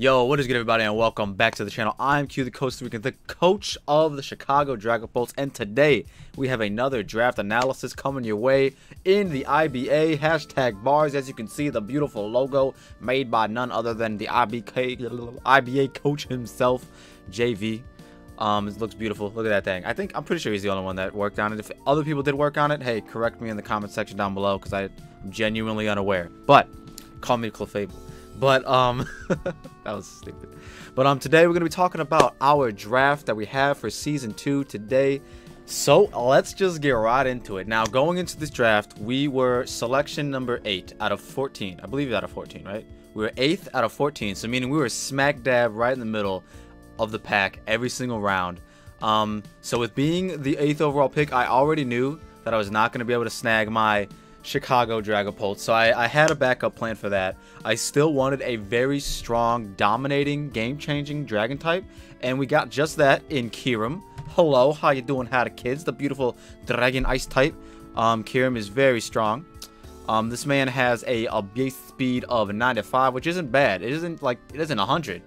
Yo, what is good, everybody, and welcome back to the channel. I'm QtheCostaRican, the coach of the Chicago Dragapults, and today we have another draft analysis coming your way in the IBA #bars. As you can see, the beautiful logo made by none other than the IBA coach himself, JV. It looks beautiful. Look at that thing. I'm pretty sure he's the only one that worked on it. If other people did work on it, hey, correct me in the comment section down below, because I'm genuinely unaware. But call me Clefable. But that was stupid. But today we're gonna be talking about our draft that we have for season 2 today. So let's just get right into it. Now, going into this draft, we were selection number 8 out of 14. I believe out of 14, right? We were 8th out of 14, so meaning we were smack dab right in the middle of the pack every single round. So with being the 8th overall pick, I already knew that I was not gonna be able to snag my Chicago Dragapults, so I had a backup plan for that. I still wanted a very strong, dominating, game-changing dragon type, and we got just that in Kirim. Hello, how you doing, howdy kids? The beautiful dragon ice type. Kirim is very strong. This man has a base speed of 95, which isn't bad. It isn't 100,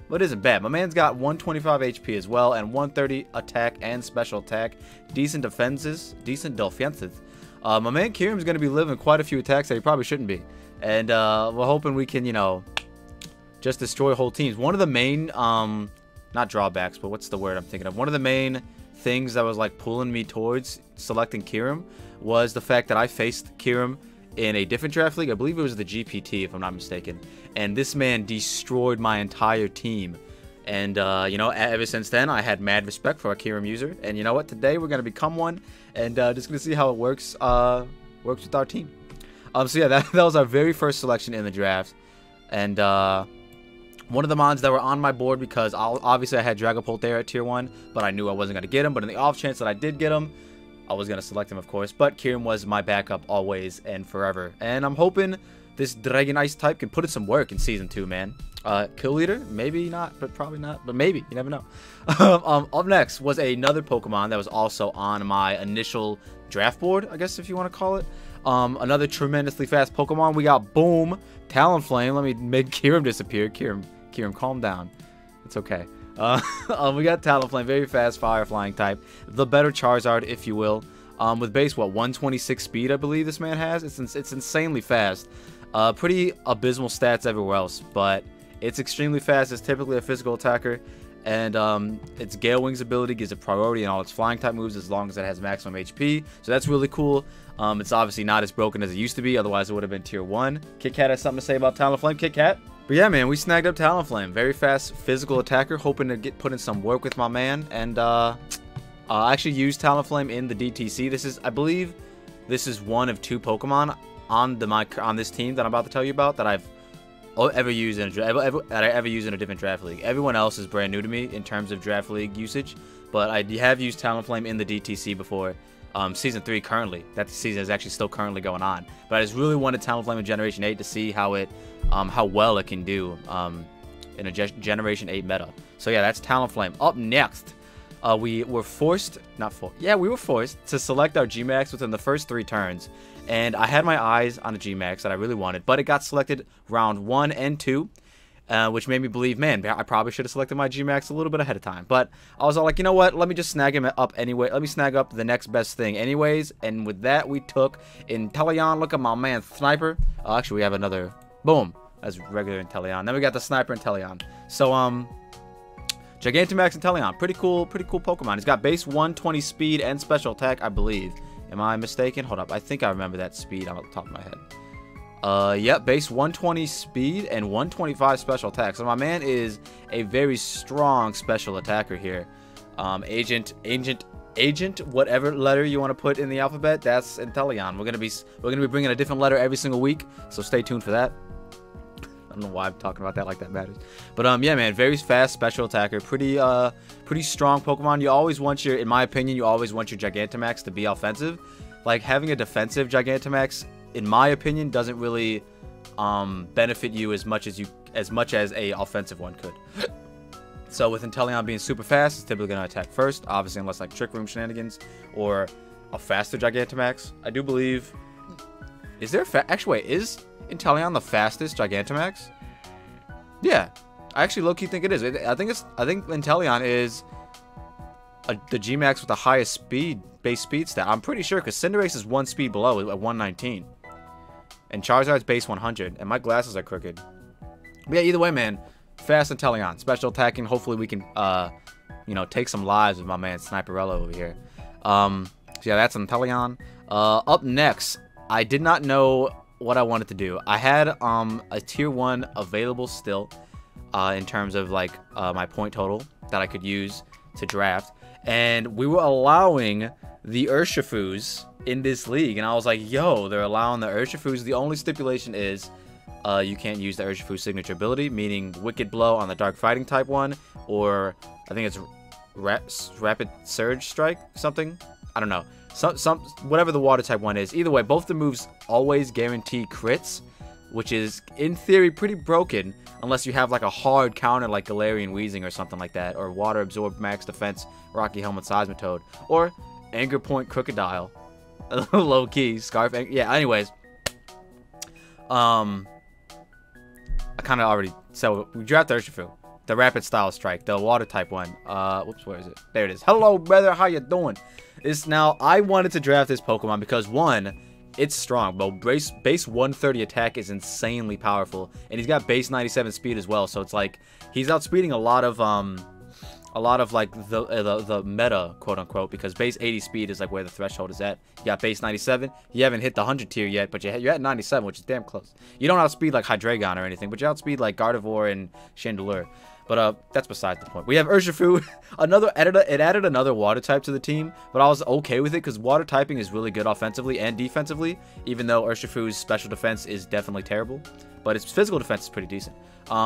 but it isn't bad. My man's got 125 HP as well, and 130 attack and special attack. Decent defenses. My man Kirim's going to be living quite a few attacks that he probably shouldn't be. And we're hoping we can, just destroy whole teams. One of the main, not drawbacks, but what's the word I'm thinking of? One of the main things that was pulling me towards selecting Kirim was the fact that I faced Kirim in a different draft league. I believe it was the GPT, if I'm not mistaken. And this man destroyed my entire team. And, ever since then, I had mad respect for a Kirim user. And you know what? Today, we're going to become one. And just going to see how it works with our team. So, yeah, that was our very first selection in the draft. And one of the mons that were on my board, because obviously I had Dragapult there at tier 1. But I knew I wasn't going to get him. But in the off chance that I did get him, I was going to select him, of course. But Kirim was my backup always and forever. And I'm hoping this Dragon Ice type can put in some work in Season 2, man. Kill Leader? Maybe not, but probably not. But maybe. You never know. Up next was another Pokemon that was also on my initial draft board, I guess if you want to call it. Another tremendously fast Pokemon. We got, boom, Talonflame. Let me make Kirim disappear. Kirim, calm down. It's okay. We got Talonflame, very fast fire flying type. The better Charizard, if you will. With base, 126 speed, I believe this man has. It's insanely fast. Pretty abysmal stats everywhere else, but it's extremely fast. It's typically a physical attacker, and its Gale Wings ability gives it priority in all its flying type moves as long as it has maximum HP. So that's really cool. It's obviously not as broken as it used to be, otherwise it would have been tier 1. Kit Kat has something to say about Talonflame. Kit Kat? But yeah, man, we snagged up Talonflame. Very fast physical attacker, hoping to put in some work with my man. And I actually used Talonflame in the DTC. I believe this is one of 2 Pokemon on this team that I'm about to tell you about that I've ever used in a different draft league. Everyone else is brand new to me in terms of draft league usage, but I have used Talonflame in the DTC before. Season 3 currently. That season is actually still currently going on. But I just really wanted Talonflame in Generation 8 to see how well it can do in a Generation 8 meta. So yeah, that's Talonflame. Up next, we were forced to select our Gmax within the first 3 turns. And I had my eyes on a Gmax that I really wanted, but it got selected round 1 and 2, which made me believe, man, I probably should have selected my Gmax a little bit ahead of time. But I was all like, you know what? Let me just snag him up anyway. Let me snag up the next best thing anyways. And with that, we took Inteleon. Look at my man, Sniper. Actually, we have another. Boom. That's regular Inteleon. Then we got the Sniper Inteleon. So, Gigantamax Inteleon. Pretty cool Pokemon. He's got base 120 speed and special attack, I believe. Am I mistaken? Hold up. I think I remember that speed on the top of my head. Yep, base 120 speed and 125 special attack. So my man is a very strong special attacker here. Agent, whatever letter you want to put in the alphabet, that's Inteleon. We're gonna be bringing a different letter every single week, so stay tuned for that. I don't know why I'm talking about that like that matters. But yeah, man, very fast special attacker, pretty strong Pokemon. You always want in my opinion, you always want your Gigantamax to be offensive. Like having a defensive Gigantamax, in my opinion, doesn't really benefit you as much as a offensive one could. So with Inteleon being super fast, it's typically gonna attack first, obviously unless like Trick Room shenanigans or a faster Gigantamax. I do believe. Is there actually wait, is Inteleon the fastest Gigantamax? Yeah. I actually low-key think it is. I think Inteleon is the G-Max with the highest base speed stat. I'm pretty sure, because Cinderace is 1 speed below at 119. And Charizard's base 100. And my glasses are crooked. But yeah, either way, man. Fast Inteleon. Special attacking. Hopefully we can, you know, take some lives with my man Sniperella over here. So yeah, that's Inteleon. Up next, I did not know what I wanted to do. I had a tier 1 available still in terms of like my point total that I could use to draft. And we were allowing the Urshifus in this league. And I was like, yo, they're allowing the Urshifus. The only stipulation is you can't use the Urshifu signature ability, meaning Wicked Blow on the Dark Fighting type one, or I think it's Rapid Surge Strike, something. I don't know. Whatever the water type one is. Either way, both the moves always guarantee crits, which is in theory pretty broken unless you have like a hard counter like Galarian Weezing or something like that, or Water Absorb Max Defense Rocky Helmet Seismitoad, or Anger Point Crocodile. Low key Scarf. Yeah. Anyways, I kind of already said we drafted Urshifu, the Rapid Style Strike, the water type one. Whoops, where is it? There it is. Hello, brother. How you doing? Now I wanted to draft this Pokemon because one, it's strong, but base 130 attack is insanely powerful, and he's got base 97 speed as well. So it's like he's outspeeding a lot of like the meta, quote unquote, because base 80 speed is like where the threshold is at. You got base 97. You haven't hit the 100 tier yet, but you're at 97, which is damn close. You don't outspeed like Hydreigon or anything, but you outspeed like Gardevoir and Chandelure. But that's besides the point. We have Urshifu, it added another water type to the team, but I was okay with it because water typing is really good offensively and defensively, even though Urshifu's special defense is definitely terrible, but its physical defense is pretty decent.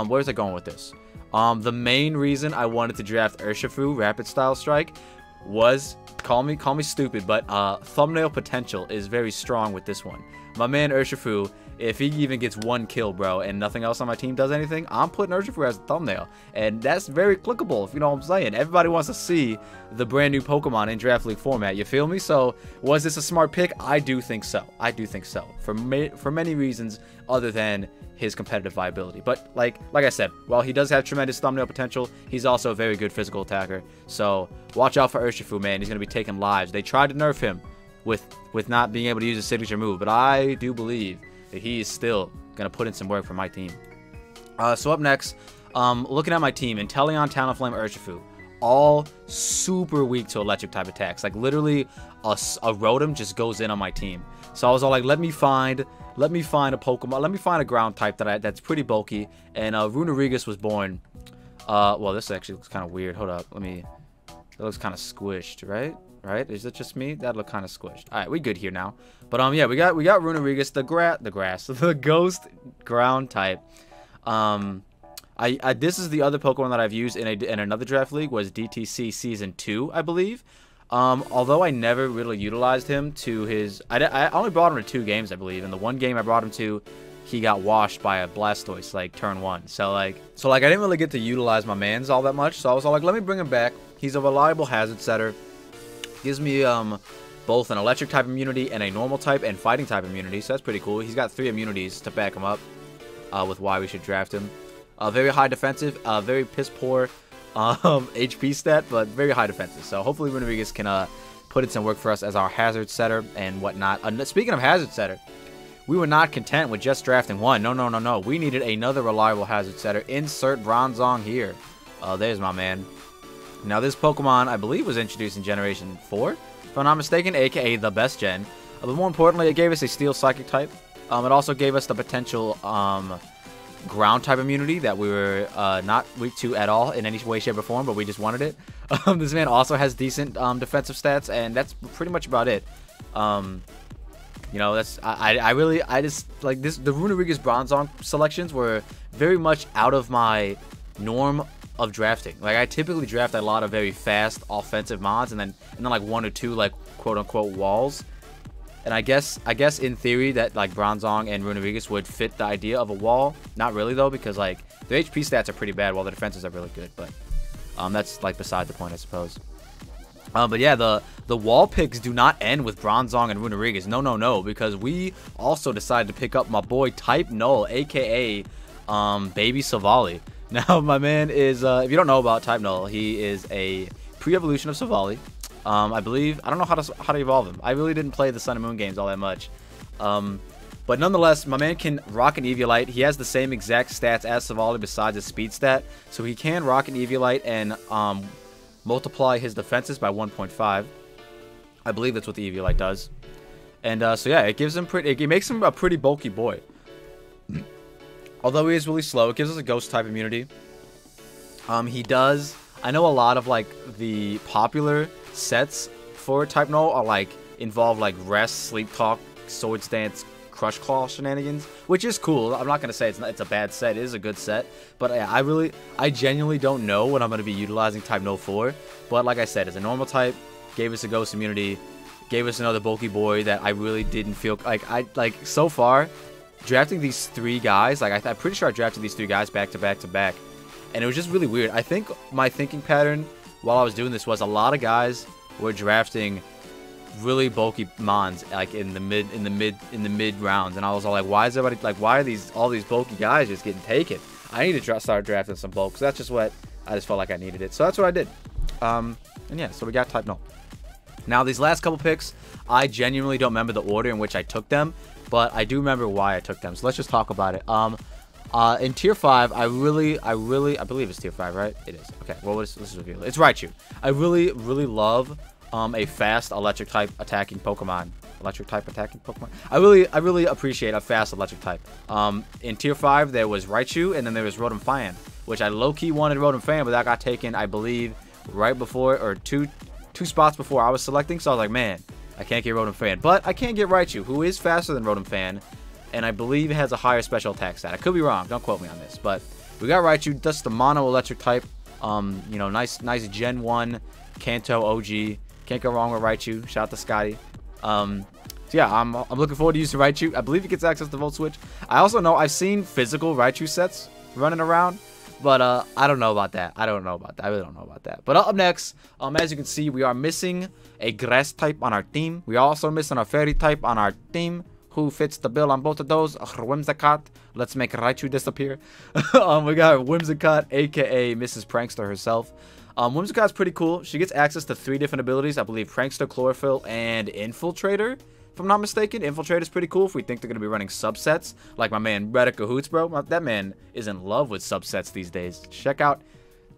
Where's it going with this? The main reason I wanted to draft Urshifu Rapid Style Strike was, call me stupid, but thumbnail potential is very strong with this one. My man Urshifu, if he even gets 1 kill, bro, and nothing else on my team does anything, I'm putting Urshifu as a thumbnail. And that's very clickable, if you know what I'm saying. Everybody wants to see the brand new Pokemon in Draft League format, you feel me? So, was this a smart pick? I do think so. I do think so. For many reasons other than his competitive viability. But, like I said, while he does have tremendous thumbnail potential, he's also a very good physical attacker. So, watch out for Urshifu, man. He's going to be taking lives. They tried to nerf him with not being able to use his signature move, but I do believe that he is still going to put in some work for my team. So up next, looking at my team, Inteleon, Talonflame, Urshifu, all super weak to electric type attacks. Like literally a Rotom just goes in on my team. So I was all like, let me find a Pokemon, let me find a ground type that's pretty bulky. And Runerigus was born. Well, this actually looks kind of weird. Hold up, it looks kind of squished, right? Right? Is it just me? That look kind of squished. All right, we good here now. But yeah, we got Runerigus, the ghost ground type. This is the other Pokemon that I've used in another draft league, was DTC Season 2, I believe. Although I never really utilized him to his, I only brought him to 2 games, I believe. And the one game I brought him to, he got washed by a Blastoise like turn 1. So I didn't really get to utilize my mans all that much. So I was all like, let me bring him back. He's a reliable hazard setter. Gives me both an electric type immunity and a normal type and fighting type immunity, so that's pretty cool. He's got 3 immunities to back him up with why we should draft him. Very high defensive, very piss poor HP stat, but very high defensive. So hopefully Runerigus can put in some work for us as our hazard setter and whatnot. Speaking of hazard setter, we were not content with just drafting one. No. We needed another reliable hazard setter. Insert Bronzong here. There's my man. Now, this Pokemon, I believe, was introduced in Generation 4, if I'm not mistaken, aka the best gen. But more importantly, it gave us a Steel Psychic type. It also gave us the potential ground type immunity that we were not weak to at all in any way, shape, or form, but we just wanted it. This man also has decent defensive stats, and that's pretty much about it. You know, that's I just like this. The Runerigus Bronzong selections were very much out of my norm of drafting. Like, I typically draft a lot of very fast offensive mods, and then like 1 or 2 like quote unquote walls. And I guess in theory that like Bronzong and Runerigus would fit the idea of a wall. Not really though, because like their HP stats are pretty bad while the defenses are really good. But that's like beside the point, I suppose. But yeah, the wall picks do not end with Bronzong and Runerigus. No, because we also decided to pick up my boy Type Null, aka Baby Savali. Now, my man is, if you don't know about Type Null, he is a pre-evolution of Savali. I believe, I don't know how to evolve him. I really didn't play the Sun and Moon games all that much. But nonetheless, my man can rock an Eviolite. He has the same exact stats as Savali besides his speed stat. So he can rock an Eviolite and multiply his defenses by 1.5. I believe that's what the Eviolite does. And so yeah, it gives him it makes him a pretty bulky boy. Although he is really slow, it gives us a ghost type immunity. He does, I know a lot of like the popular sets for Type Null are like involve like rest, sleep talk, sword stance, crush claw shenanigans, which is cool. I'm not gonna say it's a bad set. It is a good set, but I genuinely don't know what I'm gonna be utilizing Type Null for. But like I said, as a normal type, gave us a ghost immunity, gave us another bulky boy that I really didn't feel like so far. Drafting these three guys, like I'm pretty sure I drafted these three guys back to back to back, and it was just really weird. I think my thinking pattern while I was doing this was a lot of guys were drafting really bulky mons like in the mid rounds, and I was all like, why is everybody like, why are all these bulky guys just getting taken? I need to start drafting some bulk, because that's just what I just felt like I needed it. So that's what I did. And yeah, so we got Type Null. Now these last couple picks, I genuinely don't remember the order in which I took them, but I do remember why I took them. So let's just talk about it. In tier 5, I believe it's tier 5, right? It is. Okay, well, let's reveal it. It's Raichu. I really love a fast electric type attacking Pokemon. I really appreciate a fast electric type. In tier 5, there was Raichu, and then there was Rotom Fan, which I low-key wanted Rotom Fan, but that got taken, I believe, right before, or two spots before I was selecting. So I was like, man, I can't get Rotom Fan, but I can get Raichu, who is faster than Rotom Fan, and I believe it has a higher special attack stat. I could be wrong, don't quote me on this, but we got Raichu. That's the mono electric type. You know, nice Gen 1 Kanto OG. Can't go wrong with Raichu. Shout out to Scotty. So yeah, I'm looking forward to using Raichu. I believe he gets access to Volt Switch. I also know I've seen physical Raichu sets running around, but I don't know about that. I really don't know about that. But up next, as you can see, we are missing a grass type on our team. We are also missing a fairy type on our team. Who fits the bill on both of those? Whimsicott. Let's make Raichu disappear. We got Whimsicott, aka Mrs. Prankster herself. Whimsicott's pretty cool. She gets access to 3 different abilities. I believe Prankster, Chlorophyll, and Infiltrator. If I'm not mistaken, Infiltrator's pretty cool if we think they're going to be running subsets. Like my man, Reddit Cahoots, bro. That man is in love with subsets these days. Check out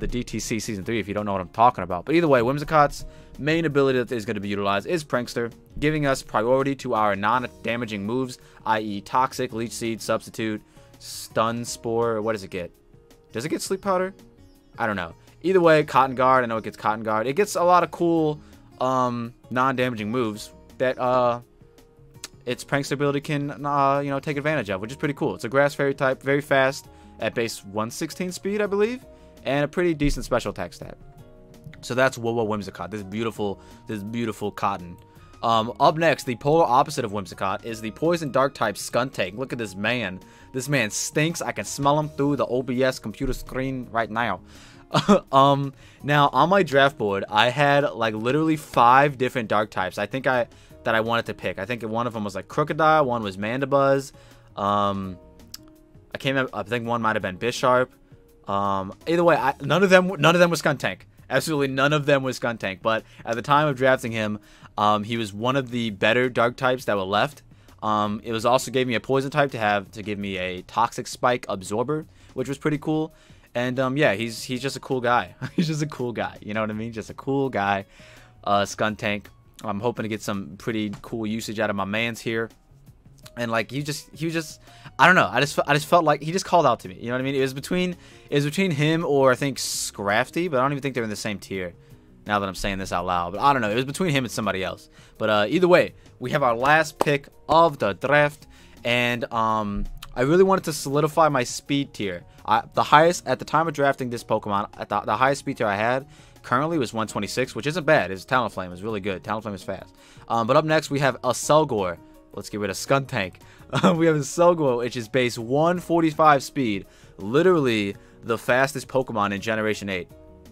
the DTC Season 3 if you don't know what I'm talking about. But either way, Whimsicott's main ability that is going to be utilized is Prankster, giving us priority to our non-damaging moves, i.e. Toxic, Leech Seed, Substitute, Stun, Spore. What does it get? Does it get Sleep Powder? I don't know. Either way, Cotton Guard. I know it gets Cotton Guard. It gets a lot of cool non-damaging moves that its Prankster ability can you know, take advantage of, which is pretty cool. It's a Grass Fairy type, very fast at base 116 speed, I believe, and a pretty decent special attack stat. So that's Woowa Whimsicott, this beautiful cotton. Up next, the polar opposite of Whimsicott is the poison dark type Skuntank. Look at this man. This man stinks. I can smell him through the OBS computer screen right now. Now on my draft board, I had like literally 5 different dark types. I think that I wanted to pick. I think one of them was like Crocodile, one was Mandibuzz. I can't remember. I think one might have been Bisharp. Either way, none of them was Skuntank. Absolutely none of them was Skuntank. But at the time of drafting him, he was one of the better dark types that were left. It was also gave me a poison type to give me a Toxic Spike Absorber, which was pretty cool. And yeah, he's just a cool guy. He's just a cool guy. You know what I mean? Just a cool guy. Skuntank. I'm hoping to get some pretty cool usage out of my mans here. And like he was just I don't know. I just felt like he just called out to me. You know what I mean? It was between him or I think Scrafty, but I don't even think they're in the same tier. Now that I'm saying this out loud, but I don't know. It was between him and somebody else. But either way, we have our last pick of the draft, and I really wanted to solidify my speed tier. The highest at the time of drafting this Pokemon, the highest speed tier I had currently was 126, which isn't bad. His Talonflame is really good. Talonflame is fast. But up next we have a Selgor. Let's get rid of Skuntank. We have a Selgor, which is base 145 speed. Literally the fastest Pokemon in Generation 8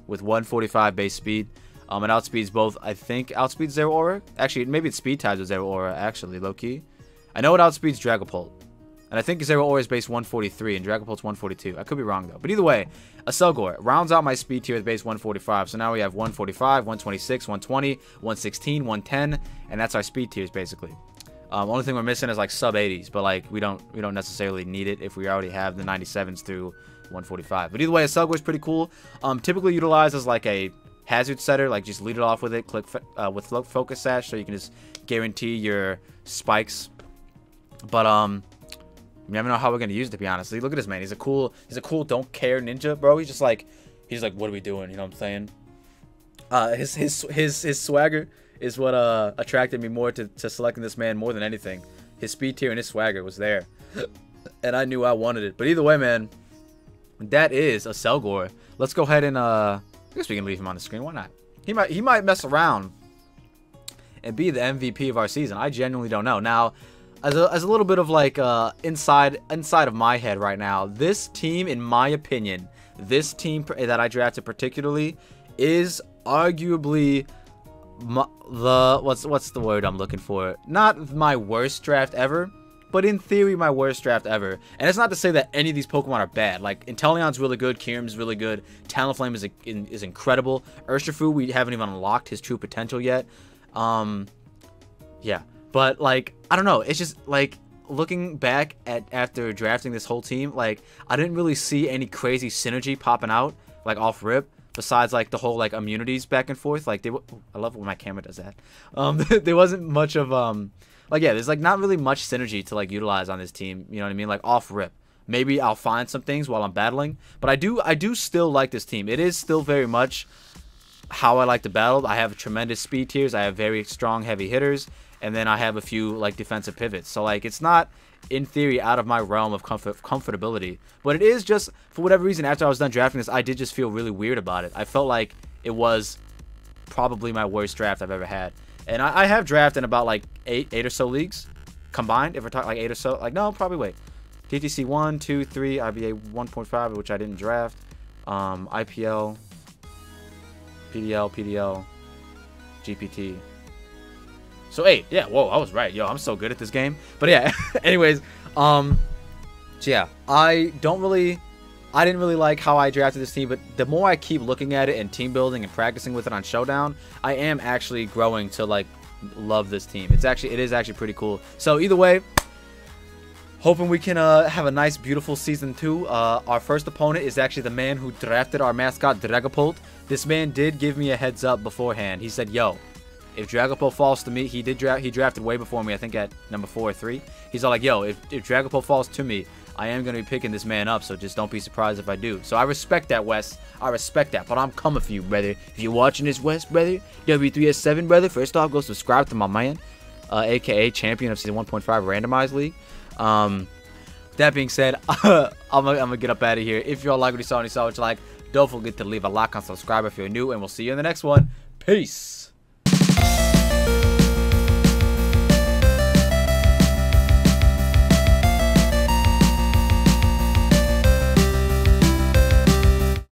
with 145 base speed. It outspeeds both, I think, outspeeds Zeraora. Actually, maybe it's speed types with Zeraora, actually, low-key. I know it outspeeds Dragapult. And I think Zero Ore is base 143 and Dragapults 142. I could be wrong, though. But either way, a Selgor rounds out my speed tier with base 145. So now we have 145, 126, 120, 116, 110. And that's our speed tiers, basically. Only thing we're missing is, like, sub-80s. But, like, we don't necessarily need it if we already have the 97s through 145. But either way, a Selgor is pretty cool. Typically utilized as, like, a hazard setter. Like, just lead it off with it. Click with Focus Sash so you can just guarantee your spikes. But, you never know how we're gonna use it, to be honest. Look at this man. He's a cool don't care ninja, bro. He's like, what are we doing? You know what I'm saying? His swagger is what attracted me more to selecting this man more than anything. His speed tier and his swagger was there, and I knew I wanted it. But either way, man, that is a Selgor. Let's go ahead and I guess we can leave him on the screen. Why not? He might mess around and be the MVP of our season. I genuinely don't know. Now, as a little bit of like inside of my head right now, this team, in my opinion, this team that I drafted particularly is arguably what's the word I'm looking for? Not my worst draft ever, but in theory my worst draft ever. And it's not to say that any of these Pokemon are bad. Like, Inteleon's really good, Kyurem's really good, Talonflame is incredible. Urshifu, we haven't even unlocked his true potential yet. Yeah. But, like, I don't know. It's just, like, looking back after drafting this whole team, like, I didn't really see any crazy synergy popping out, like, off rip, besides, like, the whole, like, immunities back and forth. Like, I love when my camera does that. There wasn't much of, like, yeah, there's, like, not really much synergy to, like, utilize on this team. You know what I mean? Like, off rip. Maybe I'll find some things while I'm battling. But I do still like this team. It is still very much how I like to battle. I have tremendous speed tiers. I have very strong heavy hitters. And then I have a few, like, defensive pivots. So, like, it's not, in theory, out of my realm of comfortability. But it is just, for whatever reason, after I was done drafting this, I did just feel really weird about it. I felt like it was probably my worst draft I've ever had. And I have drafted in about, like, eight or so leagues combined. If we're talking, like, 8 or so. Like, no, probably wait. TTC 1, 2, 3, IBA 1.5, which I didn't draft. IPL, PDL, GPT. So 8, yeah, whoa, I was right. Yo, I'm so good at this game. But yeah, anyways, so yeah, I didn't really like how I drafted this team, but the more I keep looking at it and team building and practicing with it on Showdown, I am actually growing to, like, love this team. It is actually pretty cool. So either way, hoping we can have a nice, beautiful season 2. Our first opponent is actually the man who drafted our mascot, Dragapult. This man did give me a heads up beforehand. He said, yo, if Dragapult falls to me, he drafted way before me, I think at number 4 or 3. He's all like, yo, if Dragapult falls to me, I am going to be picking this man up, so just don't be surprised if I do. So I respect that, Wes. I respect that, but I'm coming for you, brother. If you're watching this, Wes, brother, W3S7, brother, first off, go subscribe to my man, a.k.a. champion of Season 1.5 Randomized League. That being said, I'm gonna get up out of here. If y'all like what you saw and you saw what you like, don't forget to leave a like and subscribe if you're new, and we'll see you in the next one. Peace.